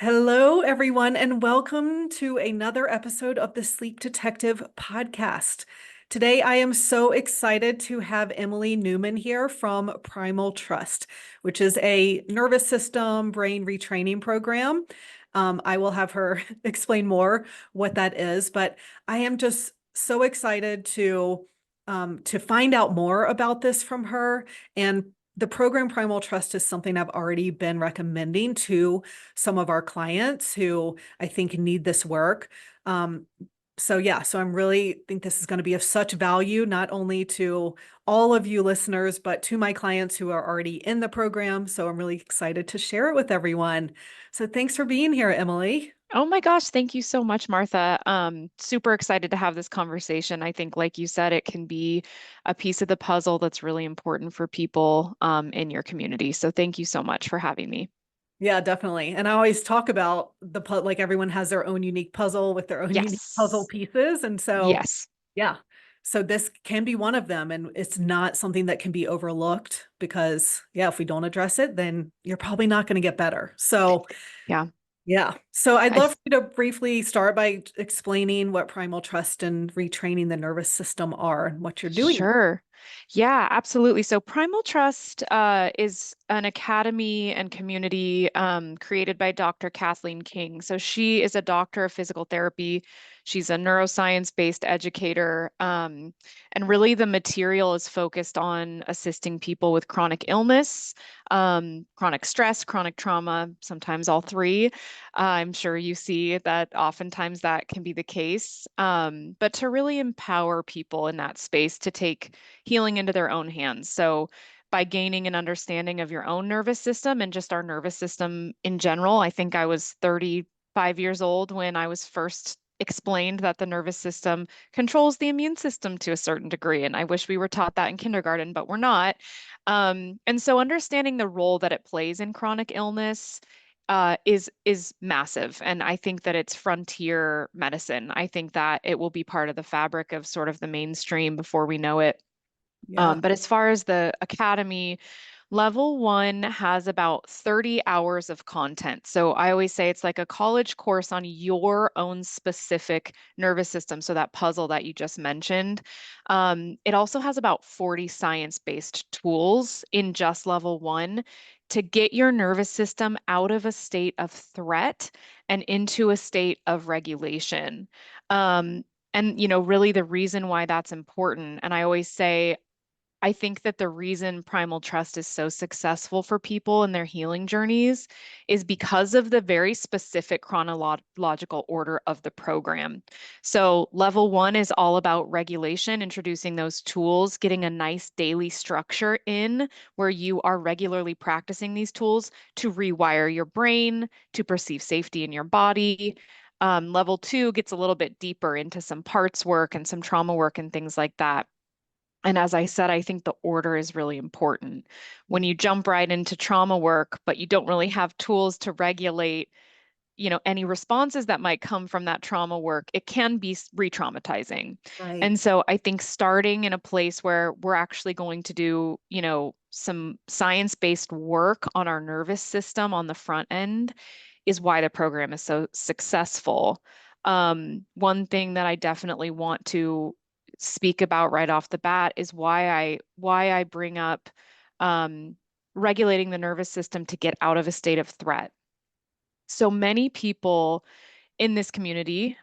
Hello, everyone, and welcome to another episode of the Sleep Detective podcast. Today, I am so excited to have Emily Newman here from Primal Trust, which is a nervous system brain retraining program. I will have her explain more what that is, but I am just so excited to find out more about this from her. And the program Primal Trust is something I've already been recommending to some of our clients who I think need this work. So I'm really think this is going to be of such value, not only to all of you listeners, but to my clients who are already in the program. So I'm really excited to share it with everyone. So thanks for being here, Emily. Oh my gosh, thank you so much, Martha. Super excited to have this conversation. I think, like you said, it can be a piece of the puzzle that's really important for people in your community. So thank you so much for having me. Yeah, definitely. And I always talk about like everyone has their own unique puzzle with their own unique puzzle Yes. pieces. And so Yes. yeah. So this can be one of them, and it's not something that can be overlooked because, yeah, if we don't address it, then you're probably not going to get better. So, Yeah. yeah. So I'd I love for you to briefly start by explaining what primal trust and retraining the nervous system are and what you're doing. Sure. Yeah, absolutely. So Primal Trust is an academy and community created by Dr. Kathleen King. So she is a doctor of physical therapy. She's a neuroscience-based educator. And really the material is focused on assisting people with chronic illness, chronic stress, chronic trauma, sometimes all three. I'm sure you see that oftentimes that can be the case, but to really empower people in that space to take healing into their own hands. So, by gaining an understanding of your own nervous system and just our nervous system in general, I think I was 35 years old when I was first explained that the nervous system controls the immune system to a certain degree. And I wish we were taught that in kindergarten, but we're not. And so understanding the role that it plays in chronic illness is massive, and I think that it's frontier medicine. I think that it will be part of the fabric of sort of the mainstream before we know it. Yeah. But as far as the academy, level one has about 30 hours of content. So I always say it's like a college course on your own specific nervous system. So that puzzle that you just mentioned. It also has about 40 science-based tools in just level one to get your nervous system out of a state of threat and into a state of regulation. And really the reason why that's important, and I always say, I think that the reason Primal Trust is so successful for people in their healing journeys is because of the very specific chronological order of the program. So, level one is all about regulation, introducing those tools, getting a nice daily structure in where you are regularly practicing these tools to rewire your brain, to perceive safety in your body. Level two gets a little bit deeper into some parts work and some trauma work and things like that. And as I said, I think the order is really important. When you jump right into trauma work, but you don't really have tools to regulate, any responses that might come from that trauma work, it can be re-traumatizing. Right. And so I think starting in a place where we're actually going to do, some science-based work on our nervous system on the front end is why the program is so successful. One thing that I definitely want to speak about right off the bat is why I bring up um, regulating the nervous system to get out of a state of threat. So many people in this community,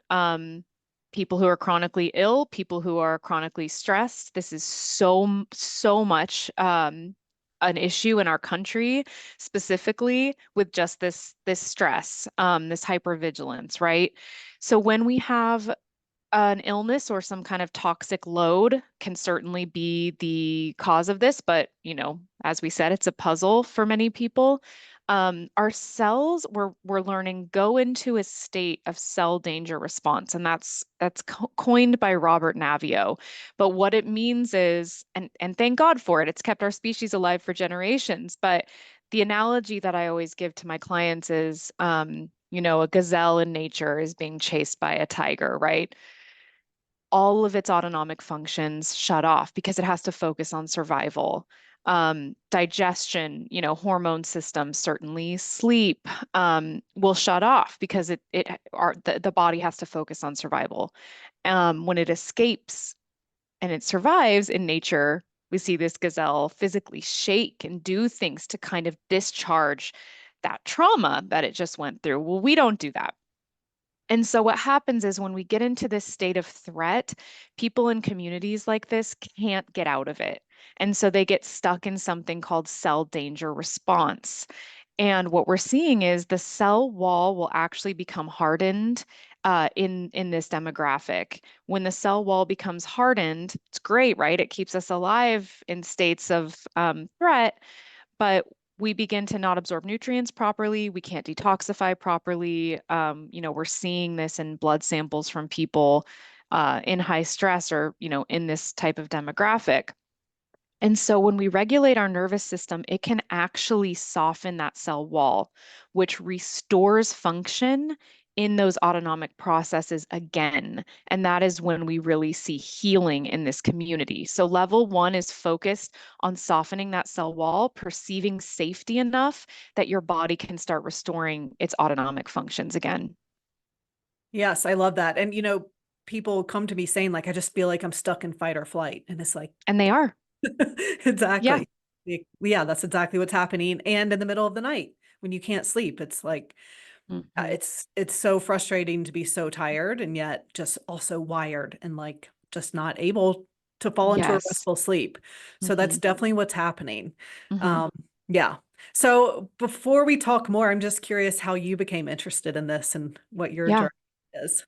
people who are chronically ill, people who are chronically stressed, this is so much an issue in our country, specifically with just this stress, this hypervigilance, right? So when we have an illness or some kind of toxic load can certainly be the cause of this, but as we said, it's a puzzle for many people. Our cells, we're learning, go into a state of cell danger response, and that's coined by Robert Navio. But what it means is, and thank God for it, it's kept our species alive for generations. But the analogy that I always give to my clients is, a gazelle in nature is being chased by a tiger, right? All of its autonomic functions shut off because it has to focus on survival. digestion, hormone system, certainly sleep, will shut off because the body has to focus on survival. When it escapes and it survives in nature, we see this gazelle physically shake and do things to kind of discharge that trauma that it just went through. Well, we don't do that. And so what happens is when we get into this state of threat, people in communities like this can't get out of it. And so they get stuck in something called cell danger response. And what we're seeing is the cell wall will actually become hardened in this demographic. When the cell wall becomes hardened, it's great, right? It keeps us alive in states of threat, but we begin to not absorb nutrients properly. We can't detoxify properly. We're seeing this in blood samples from people in high stress or, in this type of demographic. And so when we regulate our nervous system, it can actually soften that cell wall, which restores function in those autonomic processes again. And that is when we really see healing in this community. So level one is focused on softening that cell wall, perceiving safety enough that your body can start restoring its autonomic functions again. Yes, I love that. And people come to me saying like, I just feel like I'm stuck in fight or flight. And it's like, And they are. Yeah. exactly. Yeah, that's exactly what's happening. And in the middle of the night when you can't sleep, it's like Mhm. it's so frustrating to be so tired and yet just also wired and like just not able to fall into a Yes. restful sleep. So that's Hmm. definitely what's happening. Hmm. Um, yeah. So before we talk more, I'm just curious how you became interested in this and what your Yeah. journey is.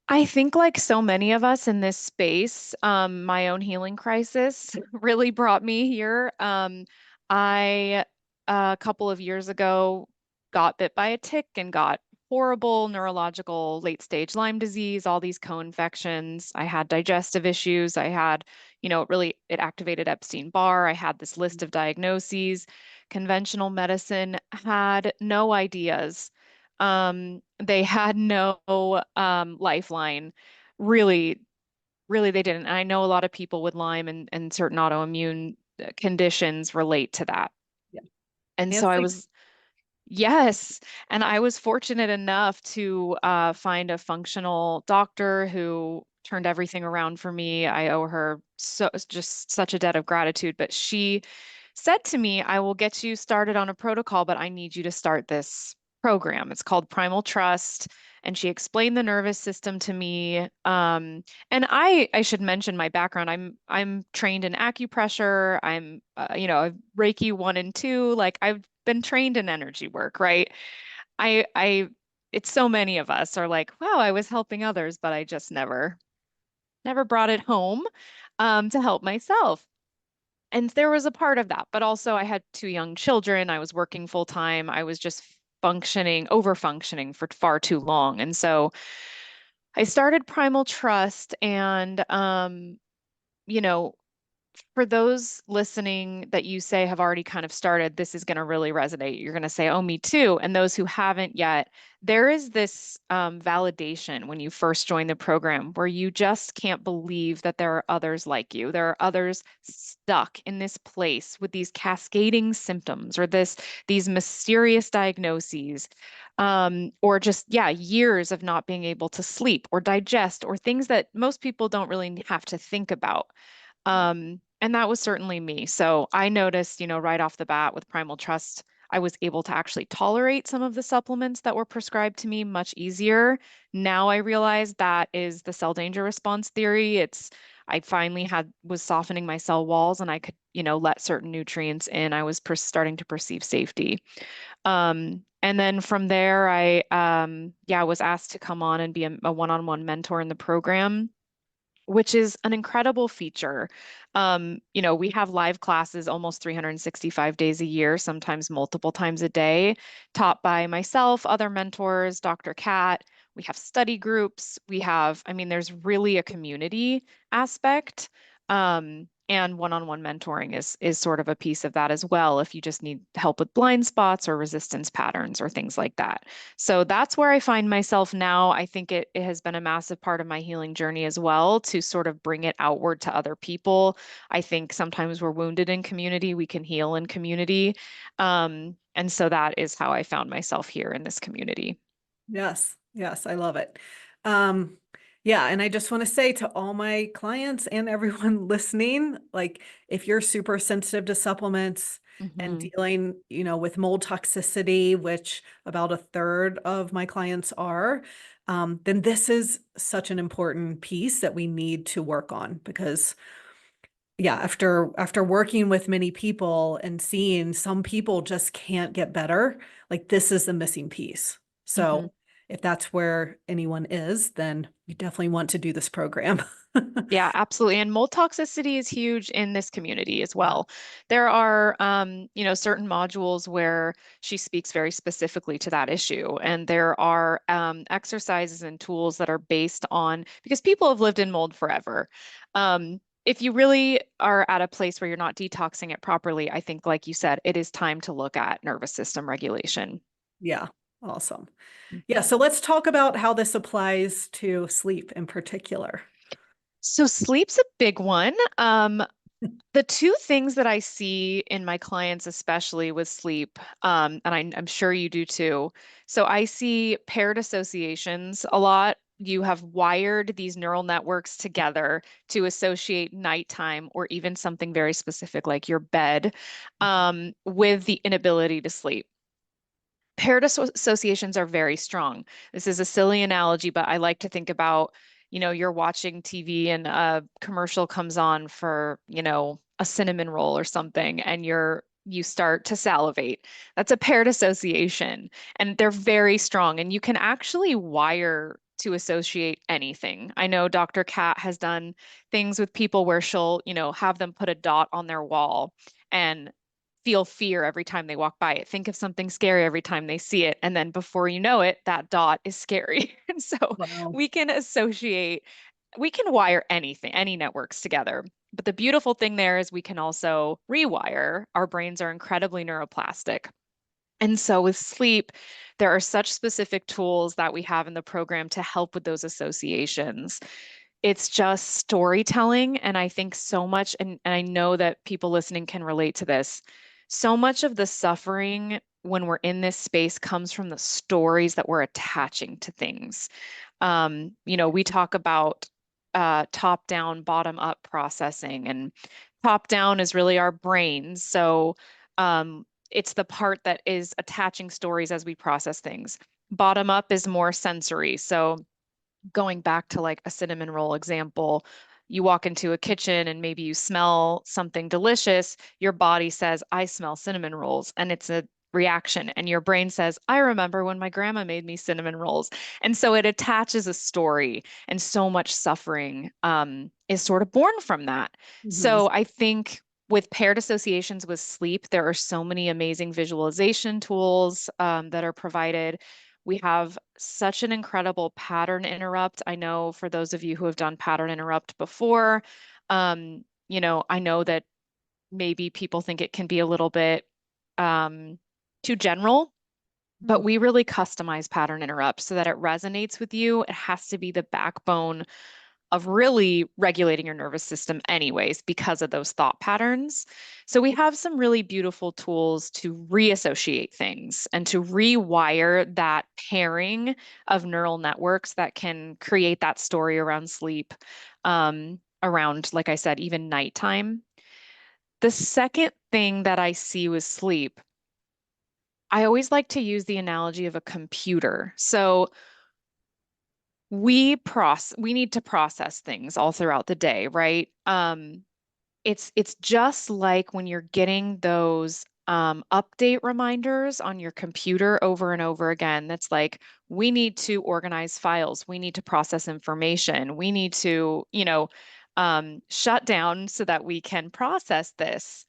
I think, like so many of us in this space, my own healing crisis really brought me here. I, a couple of years ago, got bit by a tick and got horrible neurological late stage Lyme disease, all these co-infections. I had digestive issues. I had, it activated Epstein-Barr. I had this list of diagnoses. Conventional medicine had no ideas. They had no lifeline. Really, really, they didn't. I know a lot of people with Lyme and certain autoimmune conditions relate to that. Yeah. And And so I sleep. was, yes, and I was fortunate enough to find a functional doctor who turned everything around for me. I owe her just such a debt of gratitude, but she said to me, I will get you started on a protocol, but I need you to start this program. It's called Primal Trust. And she explained the nervous system to me. And I should mention my background. I'm trained in acupressure. I'm Reiki 1 and 2. Like I've been trained in energy work, right? I it's so many of us are like, wow, I was helping others, but I just never brought it home to help myself. And there was a part of that, but also I had 2 young children. I was working full time. I was just over functioning for far too long. And so I started Primal Trust and you know, for those listening that you say have already kind of started, this is going to really resonate. You're going to say, oh, me too. And those who haven't yet, there is this validation when you first join the program where you just can't believe that there are others like you. There are others stuck in this place with these cascading symptoms or these mysterious diagnoses. Or just, yeah, years of not being able to sleep or digest or things that most people don't really have to think about. And that was certainly me. So I noticed, right off the bat with Primal Trust, I was able to actually tolerate some of the supplements that were prescribed to me much easier. Now I realize that is the cell danger response theory. I finally was softening my cell walls and I could, let certain nutrients in. I was starting to perceive safety. And then from there, I was asked to come on and be a one-on-one mentor in the program, which is an incredible feature. We have live classes almost 365 days a year, sometimes multiple times a day, taught by myself, other mentors, Dr. Kat. We have study groups. There's really a community aspect. And one-on-one mentoring is sort of a piece of that as well, if you just need help with blind spots or resistance patterns or things like that. So that's where I find myself now. I think it has been a massive part of my healing journey as well, to sort of bring it outward to other people. I think sometimes we're wounded in community, we can heal in community. And so that is how I found myself here in this community. Yes, yes, I love it. Um, yeah, and I just want to say to all my clients and everyone listening, like if you're super sensitive to supplements and Hmm. dealing, with mold toxicity, which about a third of my clients are, then this is such an important piece that we need to work on because yeah, after working with many people and seeing some people just can't get better, like this is the missing piece. Hmm. So if that's where anyone is, then you definitely want to do this program. Yeah, absolutely. And mold toxicity is huge in this community as well. There are, certain modules where she speaks very specifically to that issue. And there are exercises and tools that are based on, because people have lived in mold forever. If you really are at a place where you're not detoxing it properly, I think, like you said, it is time to look at nervous system regulation. Yeah, awesome. Yeah, Mhm. so let's talk about how this applies to sleep in particular. So sleep's a big one. The two things that I see in my clients, especially with sleep, and I'm sure you do too. So I see paired associations a lot. You have wired these neural networks together to associate nighttime or even something very specific like your bed, with the inability to sleep. Paired associations are very strong. This is a silly analogy, but I like to think about, you're watching TV and a commercial comes on for, a cinnamon roll or something, and you start to salivate. That's a paired association, and they're very strong, and you can actually wire to associate anything. I know Dr. Kat has done things with people where she'll, have them put a dot on their wall and feel fear every time they walk by it. Think of something scary every time they see it. And then before you know it, that dot is scary. And so Wow. we can associate, we can wire anything, any networks together. But the beautiful thing there is we can also rewire. Our brains are incredibly neuroplastic. And so with sleep, there are such specific tools that we have in the program to help with those associations. It's just storytelling. And I think so much, and I know that people listening can relate to this. So much of the suffering when we're in this space comes from the stories that we're attaching to things. We talk about top down, bottom up processing, and top down is really our brains. So it's the part that is attaching stories as we process things. Bottom up is more sensory. So going back to like a cinnamon roll example, you walk into a kitchen and maybe you smell something delicious, your body says, I smell cinnamon rolls. And it's a reaction. And your brain says, I remember when my grandma made me cinnamon rolls. And so it attaches a story, and so much suffering is sort of born from that. Mhm. So I think with paired associations with sleep, there are so many amazing visualization tools that are provided. We have such an incredible pattern interrupt. I know for those of you who have done pattern interrupt before, I know that maybe people think it can be a little bit um, too general, but Mm. we really customize pattern interrupt so that it resonates with you. It has to be the backbone of really regulating your nervous system anyways because of those thought patterns. So we have some really beautiful tools to reassociate things and to rewire that pairing of neural networks that can create that story around sleep, around, like I said, even nighttime. The second thing that I see with sleep, I always like to use the analogy of a computer. So we need to process things all throughout the day, right? It's just like when you're getting those update reminders on your computer over and over again. That's like, we need to organize files, we need to process information, we need to, shut down so that we can process this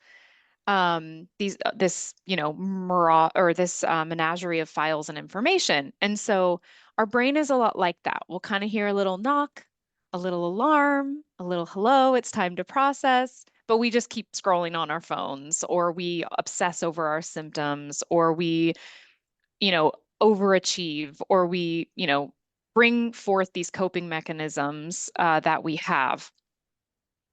menagerie of files and information. And so our brain is a lot like that. We'll kind of hear a little knock, a little alarm, a little hello, it's time to process. but we just keep scrolling on our phones, or we obsess over our symptoms, or we, you know, overachieve, or we, bring forth these coping mechanisms that we have.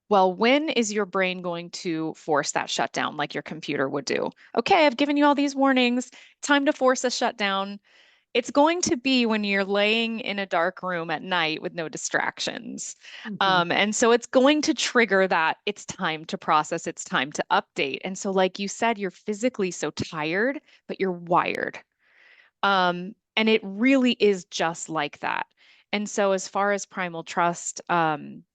Well, when is your brain going to force that shutdown like your computer would do? Okay, I've given you all these warnings. Time to force a shutdown. It's going to be when you're laying in a dark room at night with no distractions. Hmm. And so it's going to trigger that it's time to process, it's time to update. And so, like you said, you're physically so tired, but you're wired. And it really is just like that. And so, as far as primal trust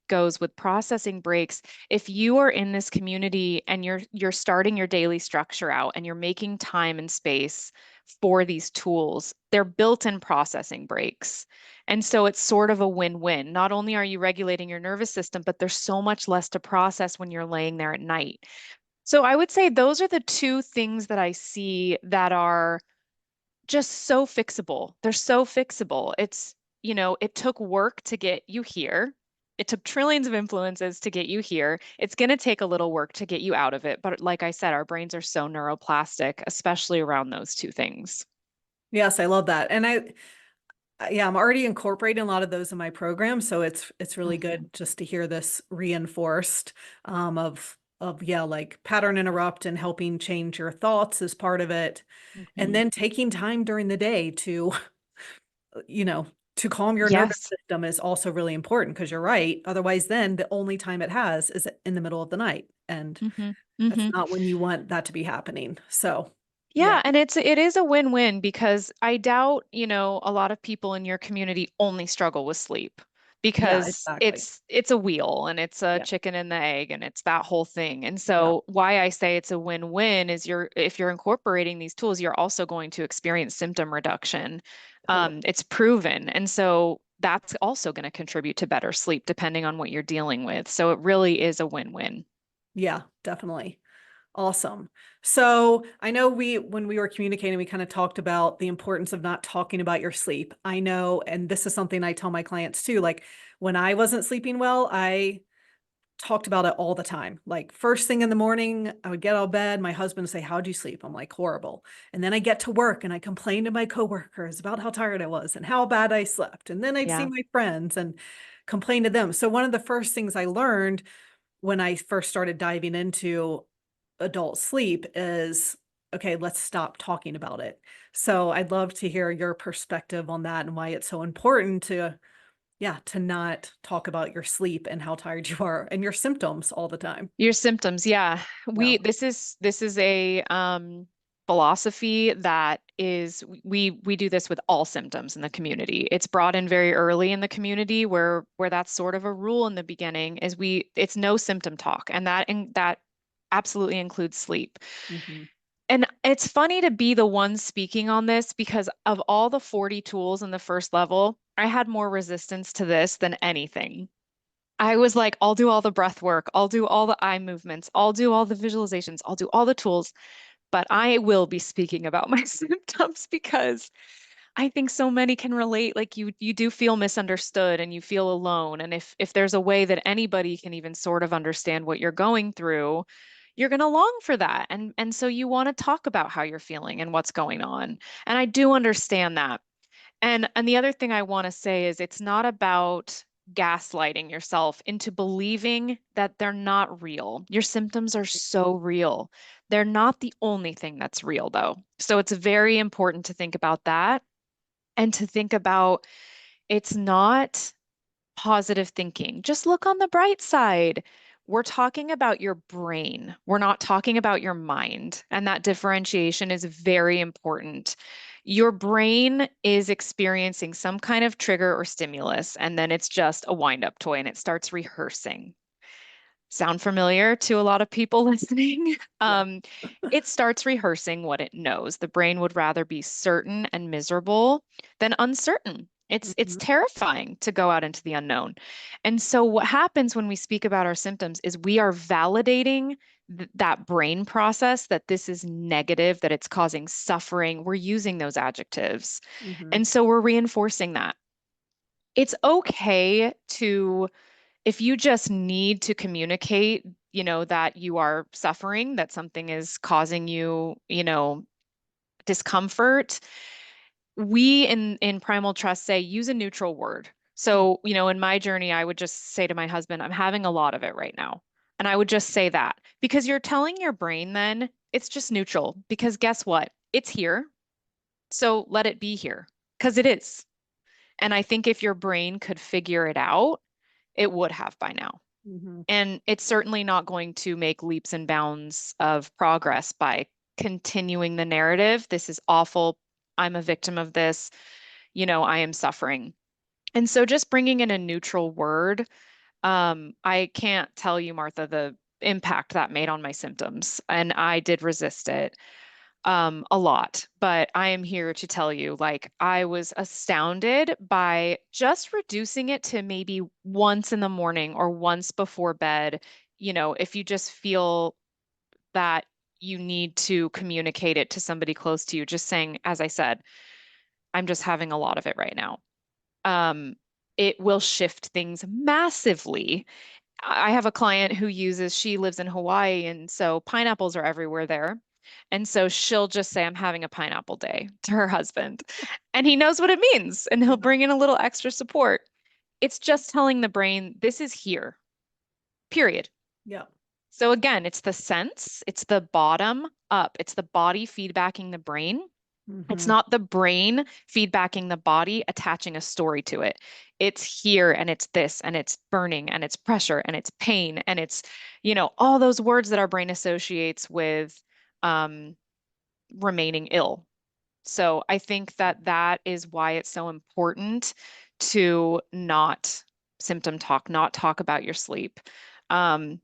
goes with processing breaks, if you are in this community and you're starting your daily structure out and you're making time and space for these tools, they're built-in processing breaks. And so it's sort of a win-win. Not only are you regulating your nervous system, but there's so much less to process when you're laying there at night. So I would say those are the two things that I see that are just so fixable. They're so fixable. It took work to get you here. It took trillions of influences to get you here. It's going to take a little work to get you out of it. But like I said, our brains are so neuroplastic, especially around those two things. Yes, I love that. And yeah, I'm already incorporating a lot of those in my program, so it's really Mhm, good just to hear this reinforced of yeah, like pattern interrupt and helping change your thoughts is part of it. And mhm. then taking time during the day to, you know, to calm your nervous Yes. system is also really important because you're right. Otherwise, then the only time it has is in the middle of the night. And Hmm. that's Hmm. not when you want that to be happening. So, yeah, Yeah, and it is a win-win because I doubt, a lot of people in your community only struggle with sleep yeah, because exactly. it's a wheel and it's a Yeah, chicken and the egg and it's that whole thing. And yeah, so why I say it's a win-win is if you're incorporating these tools, you're also going to experience symptom reduction. totally. It's proven. And so that's also going to contribute to better sleep depending on what you're dealing with. So it really is a win-win. Yeah, definitely. Awesome. So I know when we were communicating, we kind of talked about the importance of not talking about your sleep. I know, and this is something I tell my clients too. Like when I wasn't sleeping well, I talked about it all the time. Like first thing in the morning, I would get out of bed. My husband would say, "How'd you sleep?" I'm like, "Horrible." And then I get to work and I complain to my coworkers about how tired I was and how bad I slept. And then I'd see Yeah. my friends and complain to them. So one of the first things I learned when I first started diving into adult sleep is okay, let's stop talking about it. So I'd love to hear your perspective on that and why it's so important to, yeah, to not talk about your sleep and how tired you are and your symptoms all the time. Your symptoms, yeah. Yeah. This is a philosophy that is we do this with all symptoms in the community. It's brought in very early in the community where that's sort of a rule in the beginning is it's no symptom talk, and that absolutely includes sleep. Hmm. And it's funny to be the one speaking on this because of all the 40 tools in the first level, I had more resistance to this than anything. I was like, I'll do all the breath work, I'll do all the eye movements, I'll do all the visualizations, I'll do all the tools, but I will be speaking about my symptoms because I think so many can relate. Like you do feel misunderstood and you feel alone. And if there's a way that anybody can even sort of understand what you're going through, you're going to long for that. And so you want to talk about how you're feeling and what's going on. And I do understand that. And the other thing I want to say is it's not about gaslighting yourself into believing that they're not real. Your symptoms are so real. They're not the only thing that's real, though. So it's very important to think about that and to think about it's not positive thinking. Just look on the bright side. We're talking about your brain. We're not talking about your mind. And that differentiation is very important. Your brain is experiencing some kind of trigger or stimulus, and then it's just a wind-up toy and it starts rehearsing. Sound familiar to a lot of people listening? Yeah. It starts rehearsing what it knows. The brain would rather be certain and miserable than uncertain. It's Hmm. terrifying to go out into the unknown. And so what happens when we speak about our symptoms is we are validating that brain process that this is negative, that it's causing suffering. We're using those adjectives. Hmm. And so we're reinforcing that. It's okay to If you just need to communicate, that you are suffering, that something is causing you, discomfort, we in Primal Trust say use a neutral word. So, in my journey, I would just say to my husband, I'm having a lot of it right now. And I would just say that because you're telling your brain then it's just neutral because guess what? It's here. So let it be here because it is. And I think if your brain could figure it out, it would have by now. Mhm. And it's certainly not going to make leaps and bounds of progress by continuing the narrative. This is awful. I'm a victim of this. I am suffering. And so just bringing in a neutral word, I can't tell you, Martha, the impact that made on my symptoms. And I did resist it a lot. But I am here to tell you, like, I was astounded by just reducing it to maybe once in the morning or once before bed. If you just feel that you need to communicate it to somebody close to you, just saying, as I said, I'm just having a lot of it right now. Um, it will shift things massively. I have a client who she lives in Hawaii, and so pineapples are everywhere there. And so she'll just say, I'm having a pineapple day to her husband. And he knows what it means, and he'll Yeah. bring in a little extra support. It's just telling the brain, this is here, period. Yeah. So again, it's the sense, it's the bottom up, it's the body feedbacking the brain. It's Hmm. not the brain feedbacking the body, attaching a story to it. It's here and it's this and it's burning and it's pressure and it's pain and it's, all those words that our brain associates with um, remaining ill. So I think that that is why it's so important to not symptom talk, not talk about your sleep.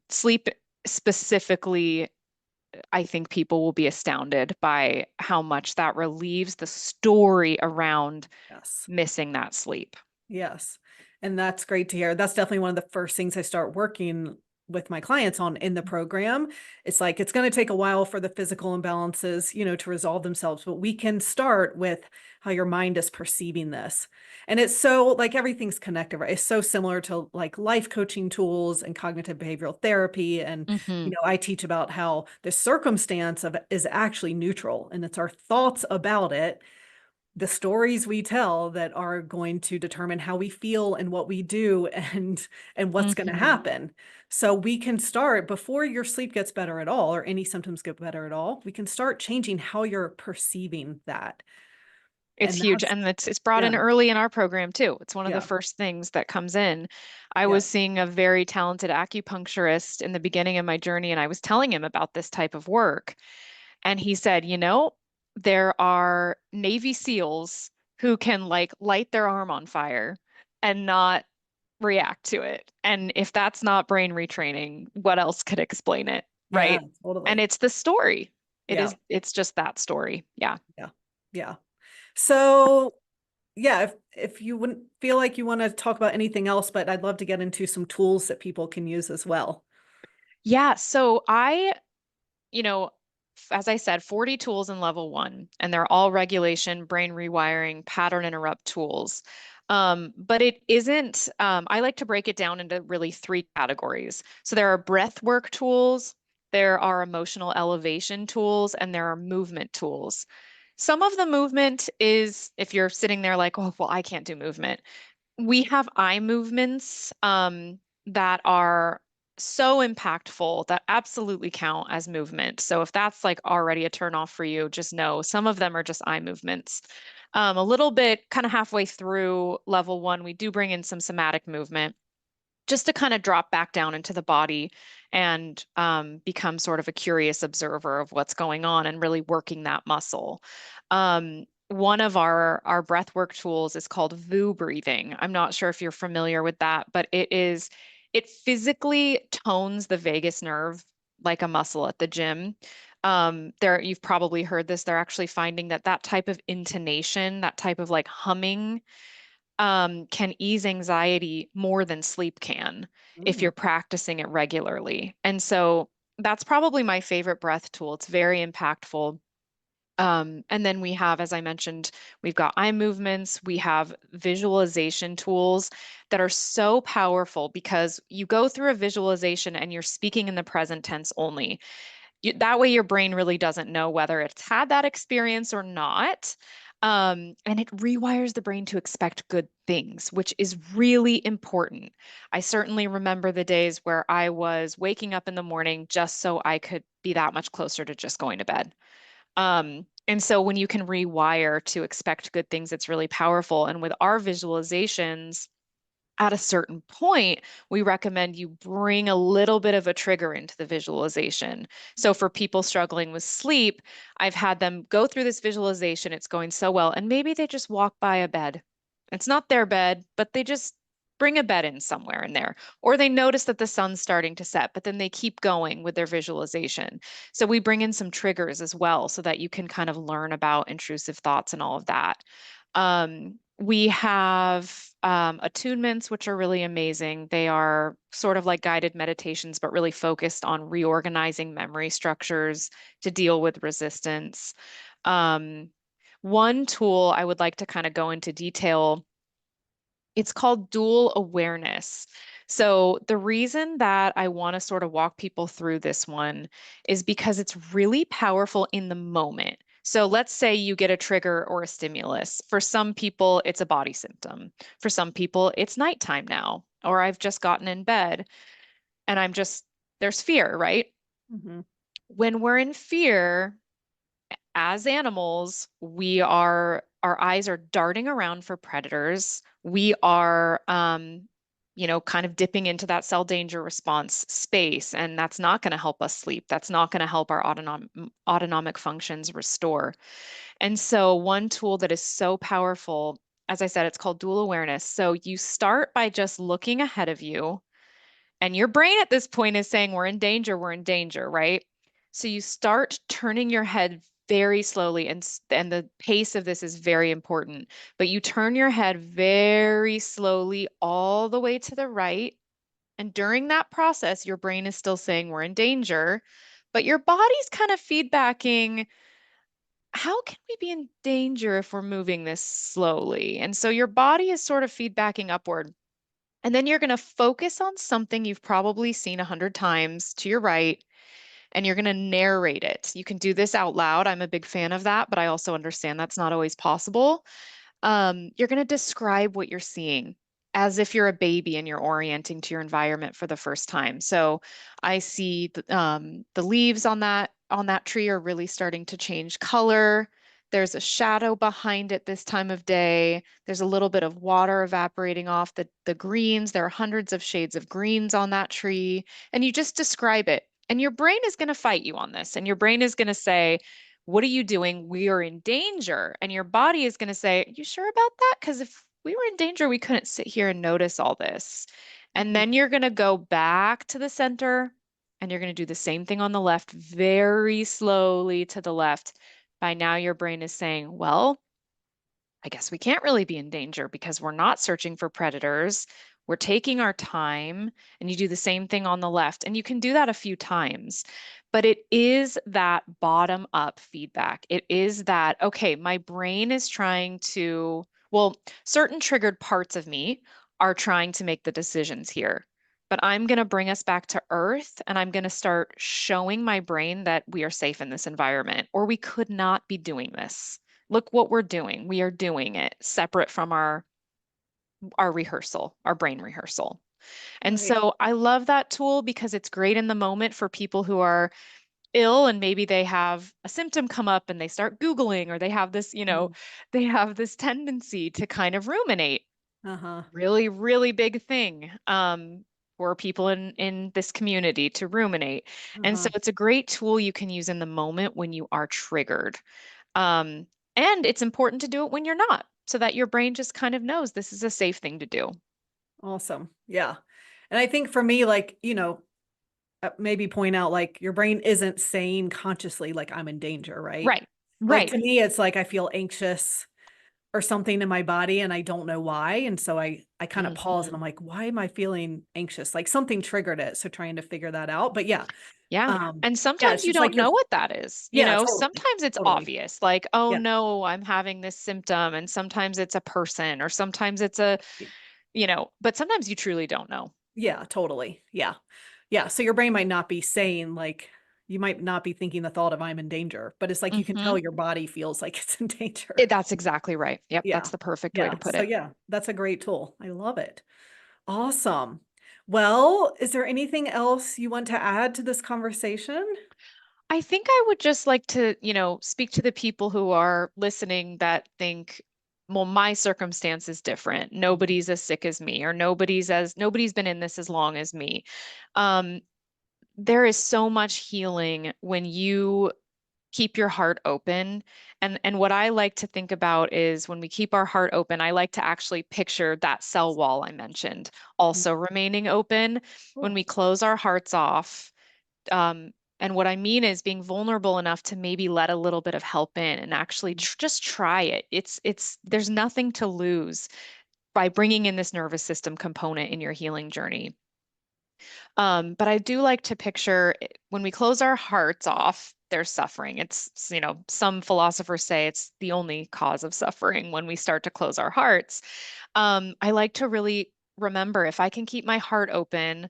Sleep specifically, I think people will be astounded by how much that relieves the story around Yes. missing that sleep. Yes. And that's great to hear. That's definitely one of the first things I start working with my clients on in the program. It's like it's going to take a while for the physical imbalances, to resolve themselves, but we can start with how your mind is perceiving this. And it's so like everything's connected, right? It's so similar to like life coaching tools and cognitive behavioral therapy. And, Hmm. I teach about how the circumstance of it is actually neutral and it's our thoughts about it, the stories we tell that are going to determine how we feel and what we do and what's going to Hmm. happen. So we can start before your sleep gets better at all or any symptoms get better at all. We can start changing how you're perceiving that. It's And huge. that's And it's brought yeah, in early in our program too. It's one of the yeah, first things that comes in. I yeah. was seeing a very talented acupuncturist in the beginning of my journey, and I was telling him about this type of work. And he said, there are Navy SEALs who can like light their arm on fire and not react to it. And if that's not brain retraining, what else could explain it? Yeah, Right. And totally. it's the story. Yeah, It's just that story. Yeah. yeah, yeah. So yeah, if you wouldn't feel like you want to talk about anything else, but I'd love to get into some tools that people can use as well. Yeah. So you know, as I said, 40 tools in level one, and they're all regulation, brain rewiring, pattern interrupt tools. But it isn't, I like to break it down into really three categories. So there are breath work tools, there are emotional elevation tools, and there are movement tools. Some of the movement is if you're sitting there like, oh, well, I can't do movement. We have eye movements that are so impactful that absolutely count as movement. So if that's like already a turn off for you, just know some of them are just eye movements. A little bit kind of halfway through level one, we do bring in some somatic movement just to kind of drop back down into the body and become sort of a curious observer of what's going on and really working that muscle. One of our breath work tools is called VU breathing. I'm not sure if you're familiar with that, but it physically tones the vagus nerve like a muscle at the gym. You've probably heard this. They're actually finding that that type of intonation, that type of like humming can ease anxiety more than sleep can if Mm, you're practicing it regularly. And so that's probably my favorite breath tool. It's very impactful. And then we have, as I mentioned, we've got eye movements, we have visualization tools that are so powerful because you go through a visualization and you're speaking in the present tense only. That way, your brain really doesn't know whether it's had that experience or not. And it rewires the brain to expect good things, which is really important. I certainly remember the days where I was waking up in the morning just so I could be that much closer to just going to bed. And so when you can rewire to expect good things, it's really powerful. And with our visualizations, at a certain point, we recommend you bring a little bit of a trigger into the visualization. So for people struggling with sleep, I've had them go through this visualization. It's going so well. And maybe they just walk by a bed. It's not their bed, but they just bring a bed in somewhere in there. Or they notice that the sun's starting to set, but then they keep going with their visualization. So we bring in some triggers as well so that you can kind of learn about intrusive thoughts and all of that. We have attunements, which are really amazing. They are sort of like guided meditations, but really focused on reorganizing memory structures to deal with resistance. Um, One tool I would like to kind of go into detail, it's called dual awareness. So the reason that I want to sort of walk people through this one is because it's really powerful in the moment. So let's say you get a trigger or a stimulus. For some people, it's a body symptom. For some people, it's nighttime now, or I've just gotten in bed and there's fear, right? Mhm. When we're in fear, as animals, our eyes are darting around for predators. We are, kind of dipping into that cell danger response space, and that's not going to help us sleep. That's not going to help our autonomic functions restore. And so, one tool that is so powerful, as I said, it's called dual awareness. So you start by just looking ahead of you and your brain at this point is saying, we're in danger, right? So you start turning your head very slowly, and the pace of this is very important. But you turn your head very slowly all the way to the right. And during that process, your brain is still saying, we're in danger, but your body's kind of feedbacking, how can we be in danger if we're moving this slowly? And so your body is sort of feedbacking upward. And then you're going to focus on something you've probably seen 100 times to your right, and you're going to narrate it. You can do this out loud. I'm a big fan of that, but I also understand that's not always possible. You're going to describe what you're seeing as if you're a baby and you're orienting to your environment for the first time. So I see the leaves on that tree are really starting to change color. There's a shadow behind it this time of day. There's a little bit of water evaporating off the greens. There are hundreds of shades of greens on that tree. And you just describe it. And your brain is going to fight you on this. And your brain is going to say, what are you doing? We are in danger. And your body is going to say, you sure about that? Because if we were in danger, we couldn't sit here and notice all this. And Mhm. then you're going to go back to the center and you're going to do the same thing on the left, very slowly to the left. By now, your brain is saying, well, I guess we can't really be in danger because we're not searching for predators. We're taking our time, and you do the same thing on the left. And you can do that a few times, but it is that bottom up feedback. It is that, okay, my brain is trying to, well, certain triggered parts of me are trying to make the decisions here. But I'm going to bring us back to earth and I'm going to start showing my brain that we are safe in this environment, or we could not be doing this. Look what we're doing. We are doing it separate from our rehearsal, our brain rehearsal. And Right. so I love that tool because it's great in the moment for people who are ill and maybe they have a symptom come up and they start Googling, or they have this, Mhm. they have this tendency to kind of ruminate. Uh-huh. Really, really big thing for people in this community to ruminate. And so Uh-huh. it's a great tool you can use in the moment when you are triggered. Um, and it's important to do it when you're not, so that your brain just kind of knows this is a safe thing to do. Awesome. Yeah. And I think for me, like, maybe point out like your brain isn't saying consciously like I'm in danger, right? Right, Like to right. me, it's like I feel anxious. or something in my body and I don't know why. And so I kind of pause and Mhm. I'm like, why am I feeling anxious? Like something triggered it. So trying to figure that out. But yeah, Yeah. And yeah, sometimes it's you just like don't you're know what that is. You yeah, know, totally. sometimes it's Totally. obvious, like, oh Yeah. no, I'm having this symptom. And sometimes it's a person, or sometimes it's a, but sometimes you truly don't know. Yeah, totally. Yeah. Yeah. So your brain might not be saying like you might not be thinking the thought of I'm in danger, but it's like you can tell Hmm. your body feels like it's in danger. That's exactly right. Yep. Yeah. That's the perfect way Yeah. to put So it. yeah, that's a great tool. I love it. Awesome. Well, is there anything else you want to add to this conversation? I think I would just like to, speak to the people who are listening that think, well, my circumstance is different. Mhm. Nobody's as sick as me, or nobody's been in this as long as me. Um, there is so much healing when you keep your heart open. And what I like to think about is when we keep our heart open, I like to actually picture that cell wall I mentioned also remaining open. When Cool. we close our hearts off, um, and what I mean is being vulnerable enough to maybe let a little bit of help in and actually just try it. There's nothing to lose by bringing in this nervous system component in your healing journey. But I do like to picture when we close our hearts off, there's suffering. Some philosophers say it's the only cause of suffering when we start to close our hearts. I like to really remember, if I can keep my heart open,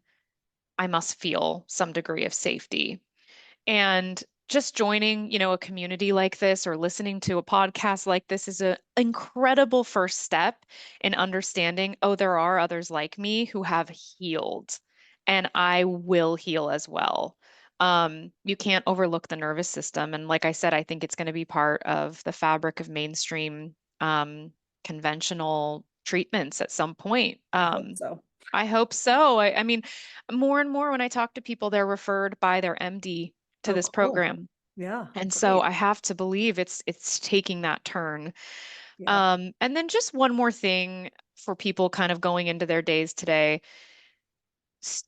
I must feel some degree of safety. And just joining, a community like this or listening to a podcast like this is an incredible first step in understanding, oh, there are others like me who have healed, and I will heal as well. You can't overlook the nervous system. And like I said, I think it's going to be part of the fabric of mainstream conventional treatments at some point. I hope so. I hope so. I mean, more and more when I talk to people, they're referred by their MD to Oh, this cool. program. Yeah, And so great. I have to believe it's taking that turn. Yeah. And then just one more thing for people kind of going into their days today,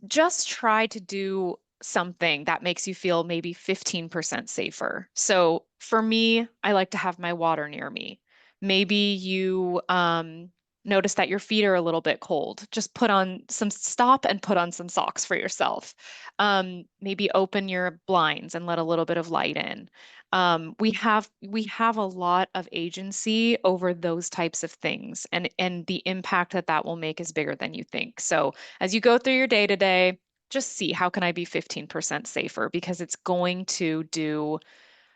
just try to do something that makes you feel maybe 15% safer. So for me, I like to have my water near me. Maybe you notice that your feet are a little bit cold. Just stop and put on some socks for yourself. Maybe open your blinds and let a little bit of light in. We have a lot of agency over those types of things, and the impact that that will make is bigger than you think. So as you go through your day to day, just see how can I be 15% safer, because it's going to do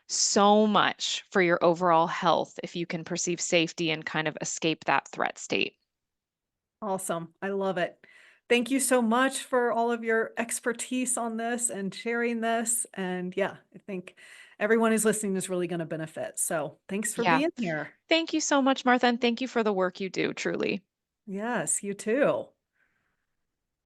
so much for your overall health if you can perceive safety and kind of escape that threat state. Awesome. I love it. Thank you so much for all of your expertise on this and sharing this. And yeah, I think everyone who's listening is really going to benefit. So thanks for Yeah. being here. Thank you so much, Martha, and thank you for the work you do, truly. Yes, you too.